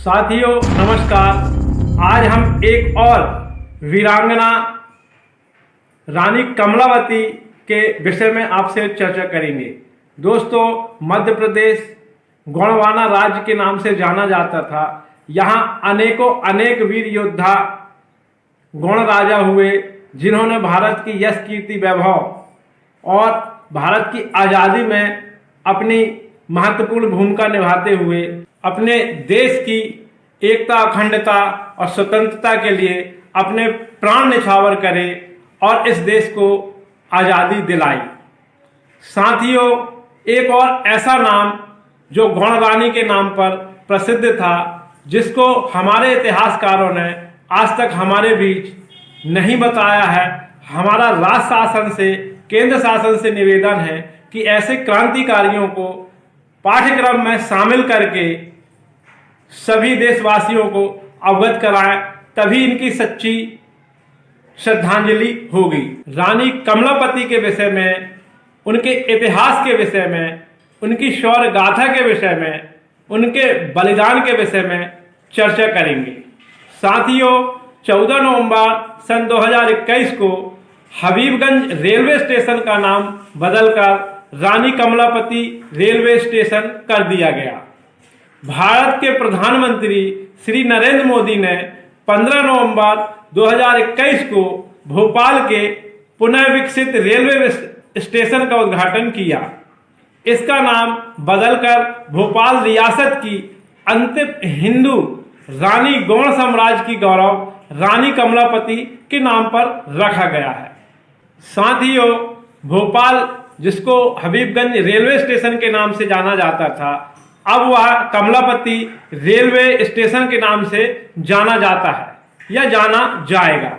साथियों नमस्कार। आज हम एक और वीरांगना रानी कमलावती के विषय में आपसे चर्चा करेंगे। दोस्तों, मध्य प्रदेश गोंडवाना राज्य के नाम से जाना जाता था। यहाँ अनेक वीर योद्धा गौड़ राजा हुए, जिन्होंने भारत की यश कीर्ति वैभव और भारत की आज़ादी में अपनी महत्वपूर्ण भूमिका निभाते हुए अपने देश की एकता, अखंडता और स्वतंत्रता के लिए अपने प्राण न्यौछावर करे और इस देश को आज़ादी दिलाई। साथियों, एक और ऐसा नाम जो गौड़ रानी के नाम पर प्रसिद्ध था, जिसको हमारे इतिहासकारों ने आज तक हमारे बीच नहीं बताया है। हमारा राज्य शासन से, केंद्र शासन से निवेदन है कि ऐसे क्रांतिकारियों को पाठ्यक्रम में शामिल करके सभी देशवासियों को अवगत कराएं, तभी इनकी सच्ची श्रद्धांजलि होगी। रानी कमलापति के विषय में, उनके इतिहास के विषय में, उनकी शौर्य गाथा के विषय में, उनके बलिदान के विषय में चर्चा करेंगे। साथियों, 14 नवंबर सन 2021 को हबीबगंज रेलवे स्टेशन का नाम बदलकर रानी कमलापति रेलवे स्टेशन कर दिया गया। भारत के प्रधानमंत्री श्री नरेंद्र मोदी ने 15 नवंबर 2021 को भोपाल के पुनः विकसित रेलवे स्टेशन का उद्घाटन किया। इसका नाम बदलकर भोपाल रियासत की अंतिम हिंदू रानी गौड़ साम्राज्य की गौरव रानी कमलापति के नाम पर रखा गया है। साथियों, भोपाल, जिसको हबीबगंज रेलवे स्टेशन के नाम से जाना जाता था, अब वह कमलापति रेलवे स्टेशन के नाम से जाना जाता है या जाना जाएगा।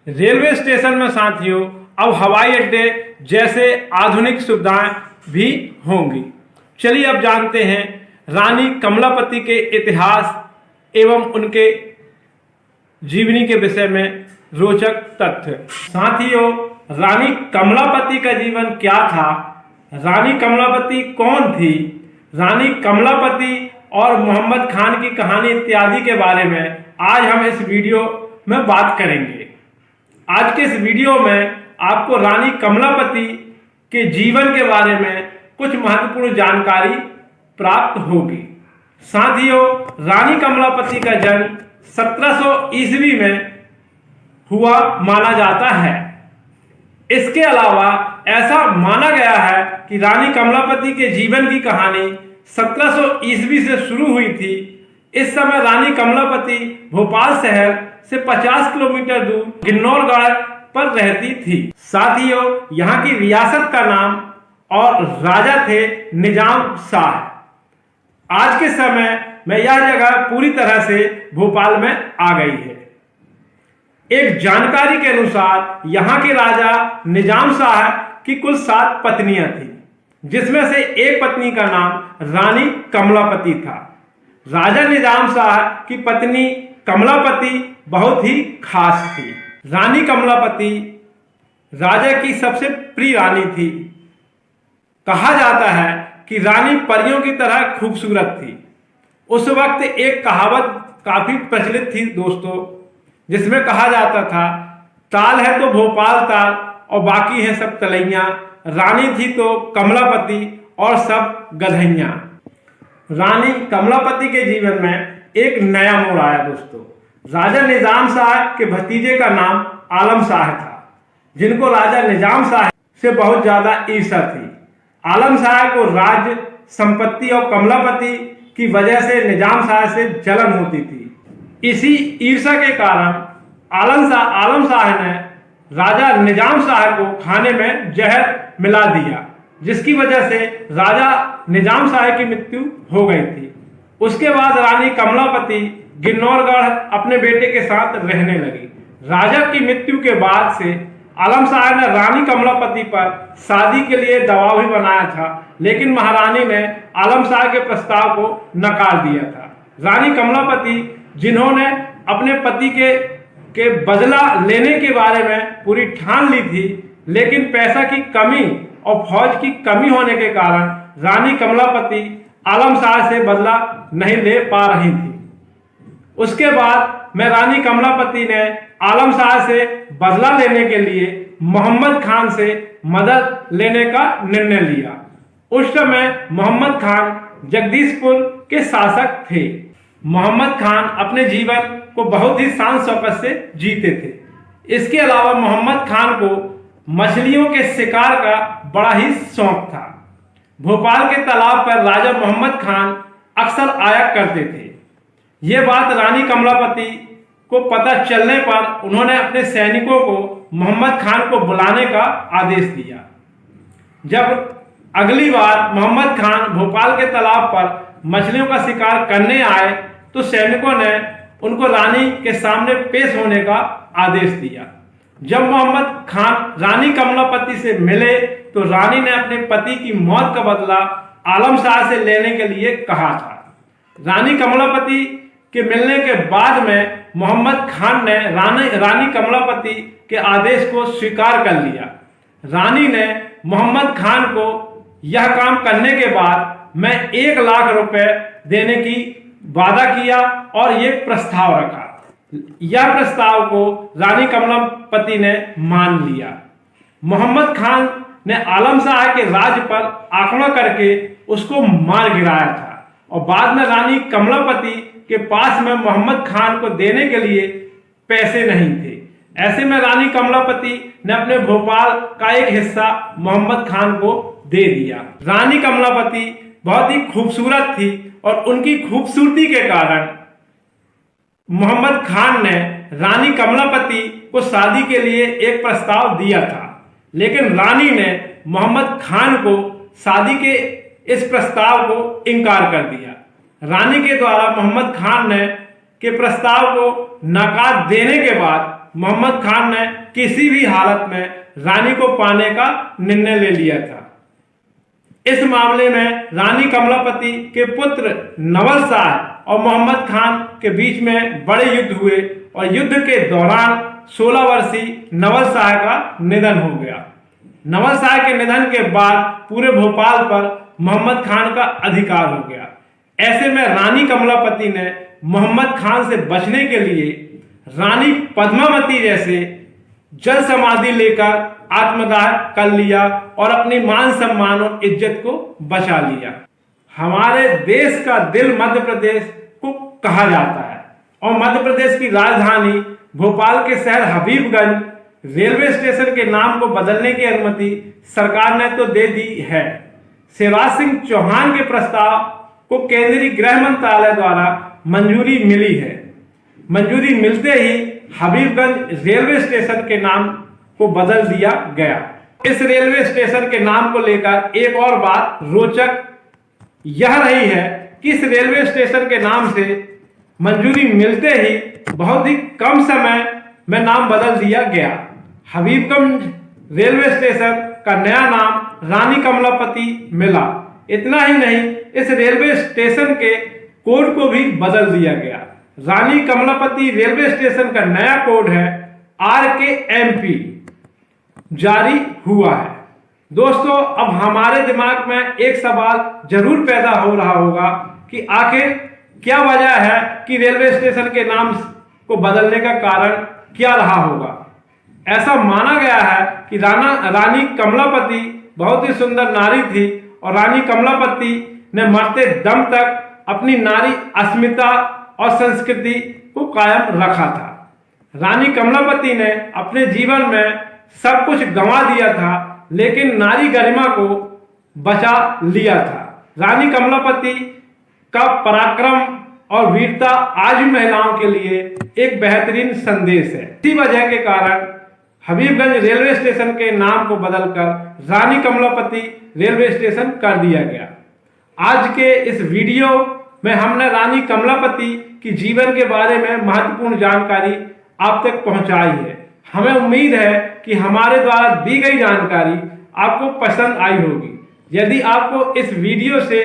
रेलवे स्टेशन में साथियों अब हवाई अड्डे जैसे आधुनिक सुविधाएं भी होंगी। चलिए अब जानते हैं रानी कमलापति के इतिहास एवं उनके जीवनी के विषय में रोचक तथ्य। साथियों, रानी कमलापति का जीवन क्या था? रानी कमलापति कौन थी? रानी कमलापति और मोहम्मद खान की कहानी इत्यादि के बारे में आज हम इस वीडियो में बात करेंगे। आज के इस वीडियो में आपको रानी कमलापति के जीवन के बारे में कुछ महत्वपूर्ण जानकारी प्राप्त होगी। साथियों, रानी कमलापति का जन्म 1700 ईस्वी में हुआ माना जाता है। इसके अलावा ऐसा माना गया है कि रानी कमलापति के जीवन की कहानी 1700 ईस्वी से शुरू हुई थी। इस समय रानी कमलापति भोपाल शहर से 50 किलोमीटर दूर गिन्नौरगढ़ पर रहती थी। साथियों, यहाँ की रियासत का नाम और राजा थे निजाम शाह। आज के समय में यह जगह पूरी तरह से भोपाल में आ गई है। एक जानकारी के अनुसार यहाँ के राजा निजाम शाह की कुल 7 पत्नियां थी, जिसमें से एक पत्नी का नाम रानी कमलापति था। राजा निजाम शाह की पत्नी कमलापति बहुत ही खास थी। रानी कमलापति राजा की सबसे प्रिय रानी थी। कहा जाता है कि रानी परियों की तरह खूबसूरत थी। उस वक्त एक कहावत काफी प्रचलित थी दोस्तों, जिसमें कहा जाता था, ताल है तो भोपाल ताल और बाकी है सब तलैया। रानी थी तो कमलापति और सब गधैया। रानी कमलापति के जीवन में एक नया मोड़ आया दोस्तों। राजा निजाम शाह के भतीजे का नाम आलम शाह था, जिनको राजा निजाम शाह से बहुत ज्यादा ईर्ष्या थी। आलम शाह को राज्य, संपत्ति और कमलापति की वजह से निजाम शाह से जलन होती थी। इसी ईर्ष्या के कारण आलम शाह ने राजा निजाम शाह को खाने में जहर मिला दिया, जिसकी वजह से राजा निजाम शाह की मृत्यु हो गई थी। उसके बाद रानी कमलापति गिन्नौरगढ़ अपने बेटे के साथ रहने लगी। राजा की मृत्यु के बाद से आलम शाह ने रानी कमलापति पर शादी के लिए दबाव भी बनाया था, लेकिन महारानी ने आलम शाह के प्रस्ताव को नकार दिया था। रानी कमलापति, जिन्होंने अपने पति के बदला लेने के बारे में पूरी ठान ली थी, लेकिन पैसा की कमी और फौज की कमी होने के कारण रानी कमलापति आलम शाह से बदला नहीं ले पा रही थी। उसके बाद में रानी कमलापति ने आलम शाह से बदला लेने के लिए मोहम्मद खान से मदद लेने का निर्णय लिया। उस समय मोहम्मद खान जगदीशपुर के शासक थे। मोहम्मद खान अपने जीवन को बहुत ही शान शौकत से जीते थे। इसके अलावा मोहम्मद खान को मछलियों के शिकार का बड़ा ही शौक था। भोपाल के तालाब पर राजा मोहम्मद खान अक्सर आया करते थे। ये बात रानी कमलापति को पता चलने पर उन्होंने अपने सैनिकों को मोहम्मद खान को बुलाने का आदेश दिया। जब अगली बार मोहम्मद खान भोपाल के तालाब पर मछलियों का शिकार करने आए तो सैनिकों ने उनको रानी के सामने पेश होने का आदेश दिया। जब मोहम्मद खान रानी कमलापति से मिले तो रानी ने अपने पति की मौत का बदला आलम शाह से लेने के लिए कहा था। रानी कमलापति के मिलने के बाद में मोहम्मद खान ने रानी कमलापति के आदेश को स्वीकार कर लिया। रानी ने मोहम्मद खान को यह काम करने के बाद में 1 लाख रुपए देने की वादा किया और ये प्रस्ताव रखा। यह प्रस्ताव को रानी कमलापति ने मान लिया। मोहम्मद खान ने आलम शाह के राज्य पर आक्रमण करके उसको मार गिराया था और बाद में रानी कमलापति के पास में मोहम्मद खान को देने के लिए पैसे नहीं थे। ऐसे में रानी कमलापति ने अपने भोपाल का एक हिस्सा मोहम्मद खान को दे दिया। रानी कमलापति बहुत ही खूबसूरत थी और उनकी खूबसूरती के कारण मोहम्मद खान ने रानी कमलापति को शादी के लिए एक प्रस्ताव दिया था, लेकिन रानी ने मोहम्मद खान को शादी के इस प्रस्ताव को इनकार कर दिया। रानी के द्वारा मोहम्मद खान ने के प्रस्ताव को नकार देने के बाद मोहम्मद खान ने किसी भी हालत में रानी को पाने का निर्णय ले लिया था। इस मामले में रानी कमलापति के पुत्र नवल शाह और मोहम्मद खान के बीच में बड़े युद्ध हुए और युद्ध के दौरान 16 वर्षीय नवल शाह का निधन हो गया। नवल शाह के निधन के बाद पूरे भोपाल पर मोहम्मद खान का अधिकार हो गया। ऐसे में रानी कमलापति ने मोहम्मद खान से बचने के लिए रानी पद्मावती जैसे जल समाधि लेकर आत्मदाह कर लिया और अपनी मान सम्मान और इज्जत को बचा लिया। हमारे देश का दिल मध्य प्रदेश को कहा जाता है और मध्य प्रदेश की राजधानी भोपाल के शहर हबीबगंज रेलवे स्टेशन के नाम को बदलने की अनुमति सरकार ने तो दे दी है। शिवराज सिंह चौहान के प्रस्ताव को केंद्रीय गृह मंत्रालय द्वारा मंजूरी मिली है। मंजूरी मिलते ही हबीबगंज रेलवे स्टेशन के नाम को बदल दिया गया। इस रेलवे स्टेशन के नाम को लेकर एक और बात रोचक यह रही है कि इस रेलवे स्टेशन के नाम से मंजूरी मिलते ही बहुत ही कम समय में नाम बदल दिया गया। हबीबगंज रेलवे स्टेशन का नया नाम रानी कमलापति मिला। इतना ही नहीं, इस रेलवे स्टेशन के कोड को भी बदल दिया गया। रानी कमलापति रेलवे स्टेशन का नया कोड है RKMP जारी हुआ है। दोस्तों, अब हमारे दिमाग में एक सवाल जरूर पैदा हो रहा होगा कि आखिर क्या वजह है कि रेलवे स्टेशन के नाम को बदलने का कारण क्या रहा होगा। ऐसा माना गया है कि रानी कमलापति बहुत ही सुंदर नारी थी और रानी कमलापति ने मरते दम तक अपनी नारी अस्मिता और संस्कृति को कायम रखा था। रानी कमलापति ने अपने जीवन में सब कुछ गंवा दिया था, लेकिन नारी गरिमा को बचा लिया था। रानी कमलापति का पराक्रम और वीरता आज महिलाओं के लिए एक बेहतरीन संदेश है। इसी वजह के कारण हबीबगंज रेलवे स्टेशन के नाम को बदलकर रानी कमलापति रेलवे स्टेशन कर दिया गया। आज के इस वीडियो में हमने रानी कमलापति की जीवन के बारे में महत्वपूर्ण जानकारी आप तक पहुंचाई है। हमें उम्मीद है कि हमारे द्वारा दी गई जानकारी आपको पसंद आई होगी। यदि आपको इस वीडियो से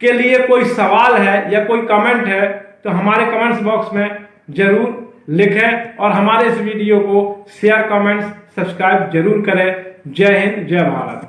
के लिए कोई सवाल है या कोई कमेंट है तो हमारे कमेंट्स बॉक्स में जरूर लिखें और हमारे इस वीडियो को शेयर, कमेंट्स, सब्सक्राइब जरूर करें। जय हिंद, जय भारत।